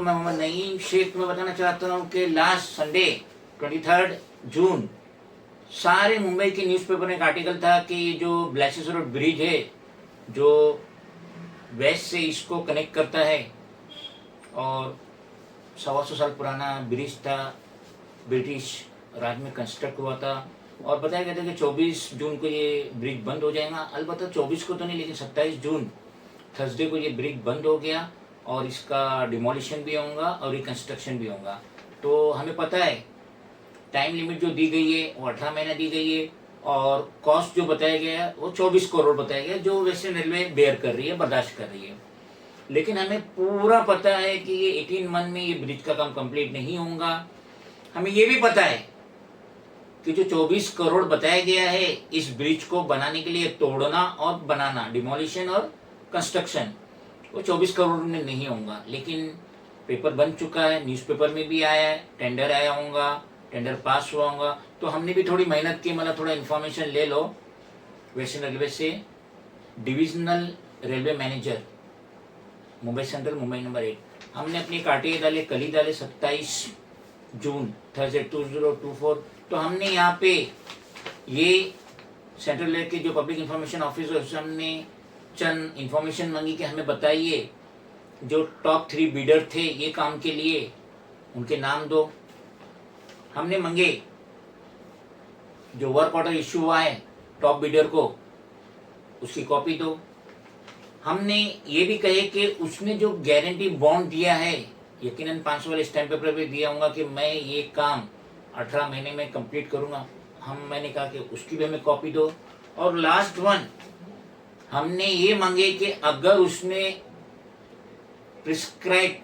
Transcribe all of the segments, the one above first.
मैं मोहम्मद नईम शेख में बताना चाहता हूँ कि लास्ट संडे 23 जून सारे मुंबई के न्यूज़पेपर में एक आर्टिकल था कि ये जो ब्लैसेस रोड ब्रिज है जो वेस्ट से ईस्ट को कनेक्ट करता है और 125 साल पुराना ब्रिज था, ब्रिटिश राज में कंस्ट्रक्ट हुआ था और बताया गया था कि 24 जून को ये ब्रिज बंद हो जाएगा। अलबत्ता 24 को तो नहीं, लेकिन 27 जून थर्सडे को ये ब्रिज बंद हो गया और इसका डिमोलिशन भी होगा और रिकंस्ट्रक्शन भी होगा। तो हमें पता है टाइम लिमिट जो दी गई है वो 18 महीना दी गई है और कॉस्ट जो बताया गया है वो 24 करोड़ बताया गया, जो वेस्टर्न रेलवे बेयर कर रही है, बर्दाश्त कर रही है। लेकिन हमें पूरा पता है कि ये 18 मंथ में ये ब्रिज का काम कंप्लीट नहीं होगा। हमें ये भी पता है कि जो 24 करोड़ बताया गया है इस ब्रिज को बनाने के लिए, तोड़ना और बनाना, डिमोलिशन और कंस्ट्रक्शन, वो 24 करोड़ में नहीं होगा। लेकिन पेपर बन चुका है, न्यूज़पेपर में भी आया है, टेंडर आया होगा, टेंडर पास हुआ होगा। तो हमने भी थोड़ी मेहनत की, मतलब थोड़ा इन्फॉर्मेशन ले लो वेस्टर्न रेलवे से। Divisional railway manager Mumbai central, Mumbai number 8, हमने अपनी काटे डाले, कल ही डाले 27 जून थर्सडे 2024। तो हमने यहाँ पे ये सेंट्रल रेलवे के जो पब्लिक इंफॉर्मेशन ऑफिसर, उससे हमने चंद इंफॉर्मेशन मांगी कि हमें बताइए जो टॉप 3 बिडर थे ये काम के लिए, उनके नाम दो। हमने मांगे जो वर्क ऑर्डर इशू हुआ है टॉप बिडर को, उसकी कॉपी दो। हमने ये भी कहे कि उसने जो गारंटी बॉन्ड दिया है, यकीनन 500 वाले स्टैम्प पेपर पे दिया होगा कि मैं ये काम 18 महीने में कंप्लीट करूंगा। मैंने कहा कि उसकी भी हमें कॉपी दो। और लास्ट वन, हमने ये मांगे कि अगर उसने प्रिस्क्राइब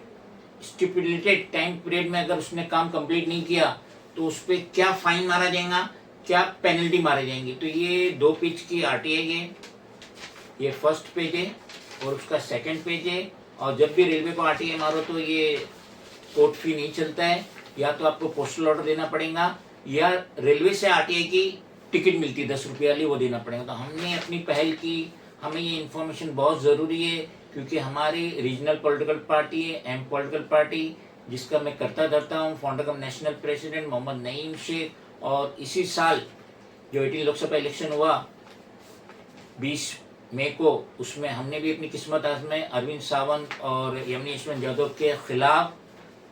स्टिपुलेटेड टाइम पीरियड में अगर उसने काम कंप्लीट नहीं किया तो उस पर क्या फाइन मारा जाएगा, क्या पेनल्टी मारे जाएंगे। तो ये 2 पेज की आरटीआई ये फर्स्ट पेज है और उसका सेकंड पेज है। और जब भी रेलवे को आरटीआई मारो तो ये कोर्ट फी नहीं चलता है, या तो आपको पोस्टल ऑर्डर देना पड़ेगा या रेलवे से आरटीआई की टिकट मिलती है 10 रुपये वाली, वो देना पड़ेगा। तो हमने अपनी पहल की, हमें ये इन्फॉर्मेशन बहुत ज़रूरी है क्योंकि हमारी रीजनल पॉलिटिकल पार्टी है, एम पॉलिटिकल पार्टी, जिसका मैं करता धरता हूँ, फाउंडर कम नेशनल प्रेसिडेंट मोहम्मद नईम शेख। और इसी साल जो 18 लोकसभा इलेक्शन हुआ 20 मई को, उसमें हमने भी अपनी किस्मत आजमाई अरविंद सावंत और यमुनी यशवंत यादव के खिलाफ।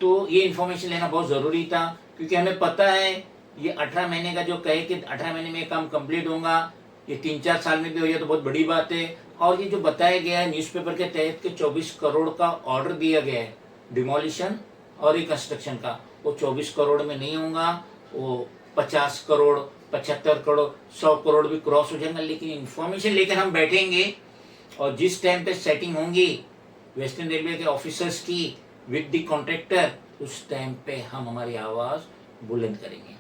तो ये इन्फॉर्मेशन लेना बहुत ज़रूरी था क्योंकि हमें पता है ये 18 महीने का जो कहे कि 18 महीने में काम कंप्लीट होगा, ये 3-4 साल में भी हो जाए तो बहुत बड़ी बात है। और ये जो बताया गया है न्यूज़पेपर के तहत कि 24 करोड़ का ऑर्डर दिया गया है डिमोलिशन और रिकंस्ट्रक्शन का, वो 24 करोड़ में नहीं होगा, वो 50 करोड़, 75 करोड़, 100 करोड़ भी क्रॉस हो जाएगा। लेकिन इन्फॉर्मेशन लेकर हम बैठेंगे और जिस टाइम पे सेटिंग होंगी वेस्टर्न रेलवे के ऑफिसर्स की विद द कॉन्ट्रैक्टर, उस टाइम पे हम हमारी आवाज़ बुलंद करेंगे।